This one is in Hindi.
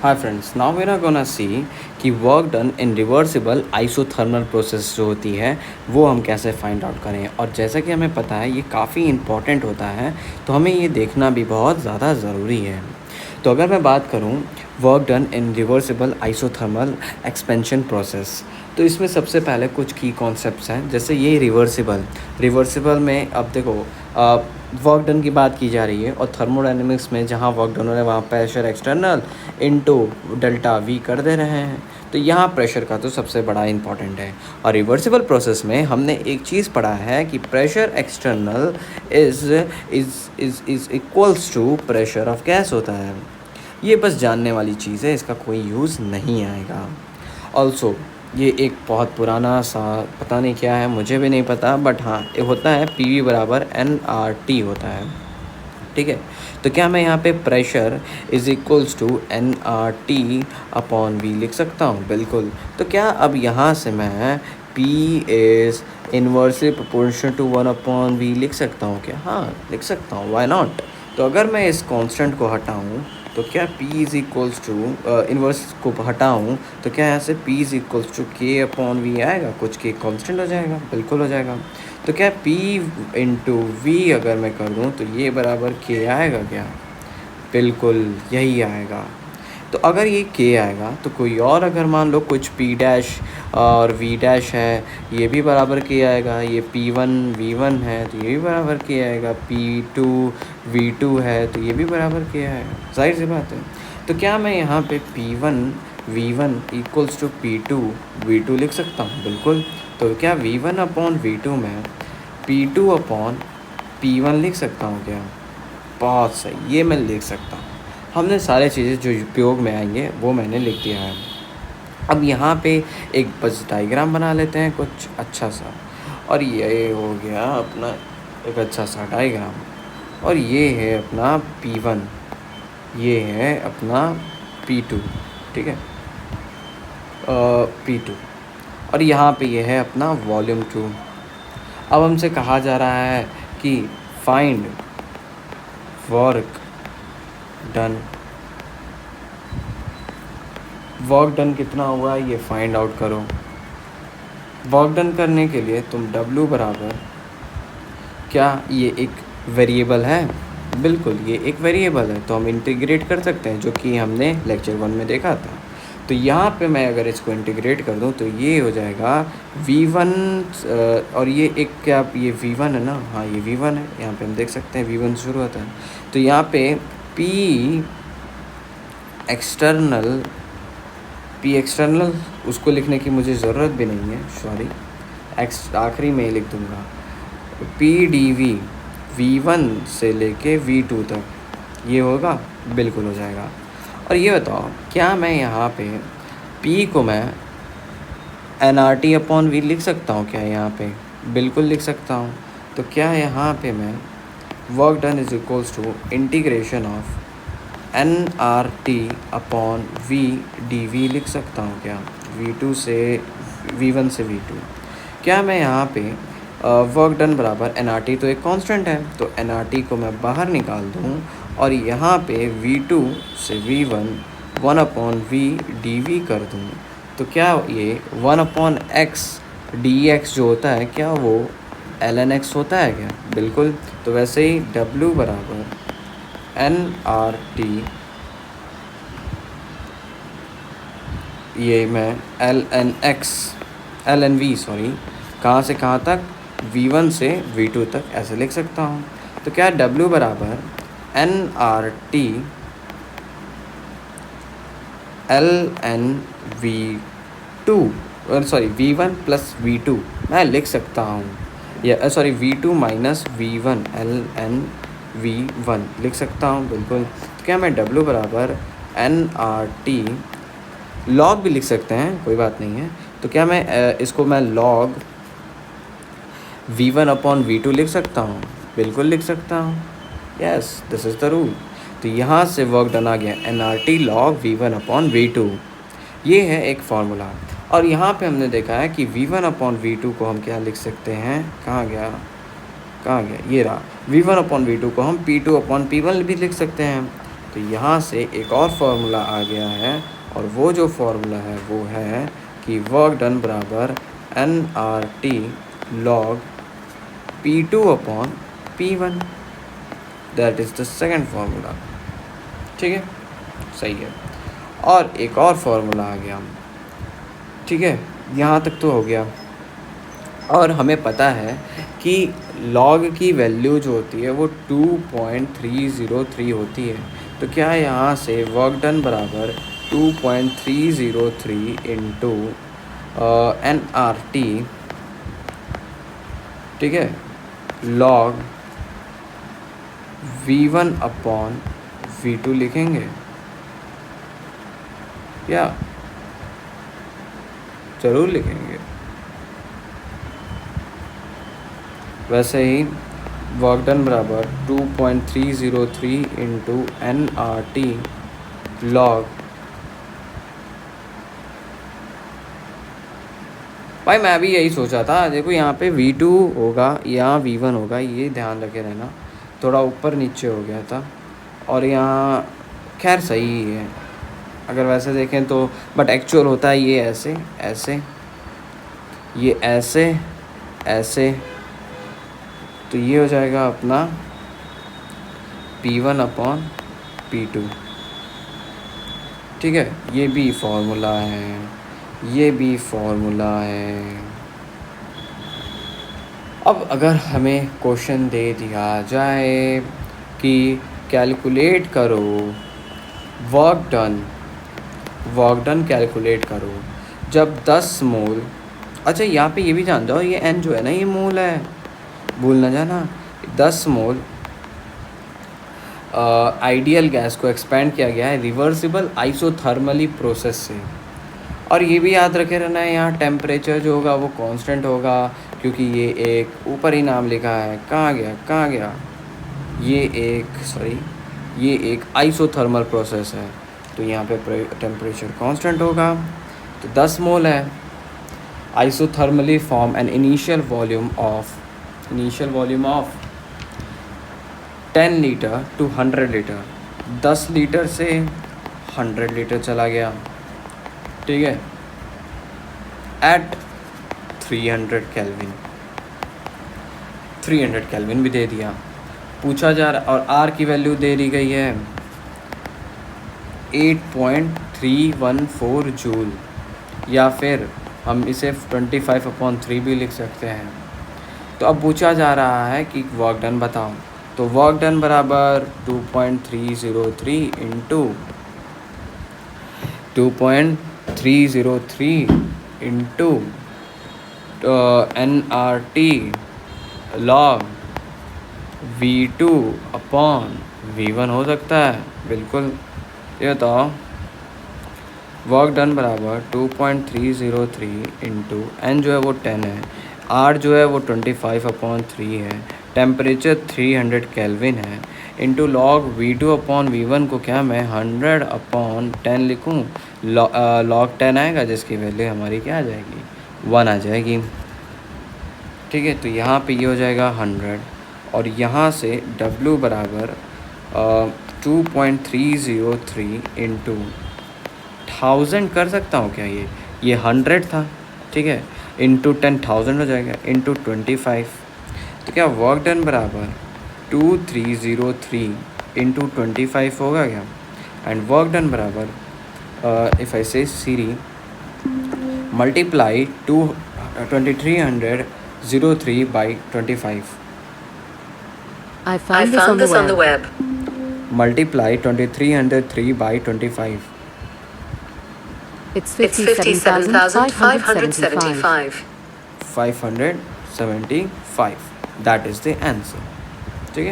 Hi friends, now we're not gonna see कि work done in reversible isothermal process जो होती है वो हम कैसे फाइंड आउट करें। और जैसा कि हमें पता है ये काफ़ी इम्पॉर्टेंट होता है, तो हमें ये देखना भी बहुत ज़्यादा ज़रूरी है। तो अगर मैं बात करूँ work done in reversible isothermal expansion process, तो इसमें सबसे पहले कुछ की कॉन्सेप्ट्स हैं। जैसे ये रिवर्सिबल में अब देखो वर्क डन की बात की जा रही है, और थर्मोडायनेमिक्स में जहाँ वर्क डन हो रहा है वहाँ pressure external into delta we कर दे रहे हैं, तो यहाँ प्रेशर का तो सबसे बड़ा इंपॉर्टेंट है। और रिवर्सिबल प्रोसेस में हमने एक चीज़ पढ़ा है कि pressure external is equals to pressure of gas होता है। ये बस जानने वाली चीज़ है, इसका कोई यूज़ नहीं आएगा। ऑल्सो ये एक बहुत पुराना सा पता नहीं क्या है, मुझे भी नहीं पता, बट हाँ ये होता है पी वी बराबर NRT होता है। ठीक है, तो क्या मैं यहाँ पे pressure is equals to NRT upon V लिख सकता हूँ? बिल्कुल। तो क्या अब यहाँ से मैं P is inversely proportional to 1/V लिख सकता हूँ क्या? हाँ लिख सकता हूँ, वाई नॉट। तो अगर मैं इस कांस्टेंट को हटाऊँ तो क्या P is equals to inverse को हटाऊँ तो क्या यहाँ से P is equals to K/V आएगा? कुछ K कांस्टेंट हो जाएगा, बिल्कुल हो जाएगा। तो क्या P इंटू वी अगर मैं कर दूँ तो ये बराबर K आएगा क्या? बिल्कुल यही आएगा। तो अगर ये K आएगा तो कोई और अगर मान लो कुछ P डैश और V डैश है, ये भी बराबर K आएगा। ये P1 V1 है तो ये भी बराबर K आएगा। P2 V2 है तो ये भी बराबर K आएगा, जाहिर सी बात है। तो क्या मैं यहाँ पे P1 V1 equals to P2 V2 लिख सकता हूँ? बिल्कुल। तो क्या V1 अपॉन V2 में P2 अपॉन P1 लिख सकता हूँ क्या? बहुत सही, ये मैं लिख सकता हूँ। हमने सारे चीज़ें जो उपयोग में आएंगे वो मैंने लिख दिया है। अब यहाँ पे एक बस डायग्राम बना लेते हैं कुछ अच्छा सा, और ये हो गया अपना एक अच्छा सा डायग्राम। और ये है अपना P1, ये है अपना P2, ठीक है, P2, और यहाँ पे ये है अपना वॉल्यूम 2। अब हमसे कहा जा रहा है कि फाइंड वर्क डन कितना हुआ ये फाइंड आउट करो। वर्क डन करने के लिए तुम W बराबर, क्या ये एक वेरिएबल है? बिल्कुल ये एक वेरिएबल है, तो हम इंटीग्रेट कर सकते हैं, जो कि हमने लेक्चर 1 में देखा था। तो यहाँ पे मैं अगर इसको इंटीग्रेट कर दूँ तो ये हो जाएगा V1, और ये एक क्या ये V1 है ना? हाँ ये V1 है, यहाँ पे हम देख सकते हैं V1 शुरू होता है। तो यहाँ पे P एक्सटर्नल उसको लिखने की मुझे ज़रूरत भी नहीं है, सॉरी, आखिरी में ही लिख दूँगा। PdV V1 से लेके V2 तक ये होगा, बिल्कुल हो जाएगा। और ये बताओ क्या मैं यहाँ पे P को मैं NRT अपॉन V लिख सकता हूँ क्या? यहाँ पे बिल्कुल लिख सकता हूँ। तो क्या यहाँ पे मैं work done is equals to integration of NRT upon V dV लिख सकता हूँ क्या? V2 से V1 से V2। क्या मैं यहाँ पे वर्क डन बराबर NRT तो एक कांस्टेंट है, तो NRT को मैं बाहर निकाल दूँ और यहाँ पे V2 से V1 1/V dV कर दूँ, तो क्या ये 1/x dx जो होता है क्या वो ln x होता है क्या? बिल्कुल। तो वैसे ही W बराबर NRT, ये मैं ln V सॉरी, कहाँ से कहाँ तक? V1 से V2 तक ऐसे लिख सकता हूँ। तो क्या W बराबर NRT ln V2 sorry V1 plus V2 मैं लिख सकता हूँ, या sorry V2 minus V1 ln V1 लिख सकता हूँ, बिल्कुल। तो क्या मैं W बराबर NRT लॉग भी लिख सकते हैं, कोई बात नहीं है। तो क्या मैं इसको मैं लॉग V1 अपॉन V2 लिख सकता हूँ? बिल्कुल लिख सकता हूँ, yes this is the rule. तो यहाँ से वर्क डन आ गया NRT log V1 upon V2, ये है एक फार्मूला। और यहाँ पे हमने देखा है कि V1 अपॉन V2 को हम क्या लिख सकते हैं, कहाँ गया, ये रहा। V1 अपॉन V2 को हम P2 अपॉन P1 भी लिख सकते हैं। तो यहाँ से एक और फार्मूला आ गया है, और वो जो फार्मूला है वो है कि वर्क डन बराबर NRT log P2 upon P1, that is the second formula. ठीक है, सही है। और एक और फार्मूला आ गया, ठीक है, यहाँ तक तो हो गया। और हमें पता है कि log की वैल्यू जो होती है वो 2.303 होती है। तो क्या यहाँ से वर्क डन बराबर 2.303 इंटू NRT, ठीक है, log V1 अपॉन V2 लिखेंगे, या ज़रूर लिखेंगे। वैसे ही वर्क डन बराबर 2.303 इंटू NRT log, भाई मैं भी यही सोचा था। देखो यहाँ पे V2 होगा, यहाँ V1 होगा, ये ध्यान रखे रहना, थोड़ा ऊपर नीचे हो गया था। और यहाँ खैर सही ही है अगर वैसे देखें तो, बट एक्चुअल होता है ये ऐसे ऐसे, ये ऐसे ऐसे, तो ये हो जाएगा अपना P1 अपॉन P2। ठीक है, ये भी फॉर्मूला है, ये भी फॉर्मूला है। अब अगर हमें क्वेश्चन दे दिया जाए कि कैलकुलेट करो वर्क डन कैलकुलेट करो जब 10 मोल, अच्छा यहाँ पे ये भी जान जाओ, ये n जो है ना ये मोल है, भूल ना जाना। 10 मोल आइडियल गैस को एक्सपेंड किया गया है रिवर्सिबल आइसोथर्मली प्रोसेस से। और ये भी याद रखे रहना है, यहाँ टेम्परेचर जो होगा वो कांस्टेंट होगा, क्योंकि ये एक ऊपर ही नाम लिखा है, कहाँ गया, ये एक आइसोथर्मल प्रोसेस है, तो यहाँ पे टेम्परेचर कांस्टेंट होगा। तो 10 मोल है, isothermally from an initial volume of 10 litre to 100 litre, 10 litre से 100 लीटर चला गया, ठीक है, एट 300 केल्विन भी दे दिया, पूछा जा रहा, और आर की वैल्यू दे दी गई है 8.314 जूल, या फिर हम इसे 25/3 भी लिख सकते हैं। तो अब पूछा जा रहा है कि वर्क डन बताओ, तो वर्क डन बराबर 2.303 into 2.303 into NRT log V2 upon V1 हो सकता है, बिल्कुल। ये बताओ वर्क डन बराबर 2.303 इंटू N जो है वो 10 है, R जो है वो 25/3 है, टेम्परेचर 300 केल्विन है, into log V2 upon V1 को क्या मैं 100/10 लिखूँ, लॉग 10 आएगा जिसकी वैल्यू हमारी क्या आ जाएगी, 1 आ जाएगी। ठीक है, तो यहाँ पे ये हो जाएगा 100, और यहाँ से W बराबर 2.303 इंटू 1000 कर सकता हूँ क्या, ये 100 था, ठीक है, इंटू 10,000 हो जाएगा, इंटू 25। तो क्या वर्क डन बराबर 2303 इंटू 25 होगा क्या, एंड वर्क डन बराबर इफ़ आई से सीरी multiply 2303 by 25, I found this on the web. multiply 2303 by 25, It's 57,575. 575, that is the answer। ठीक है।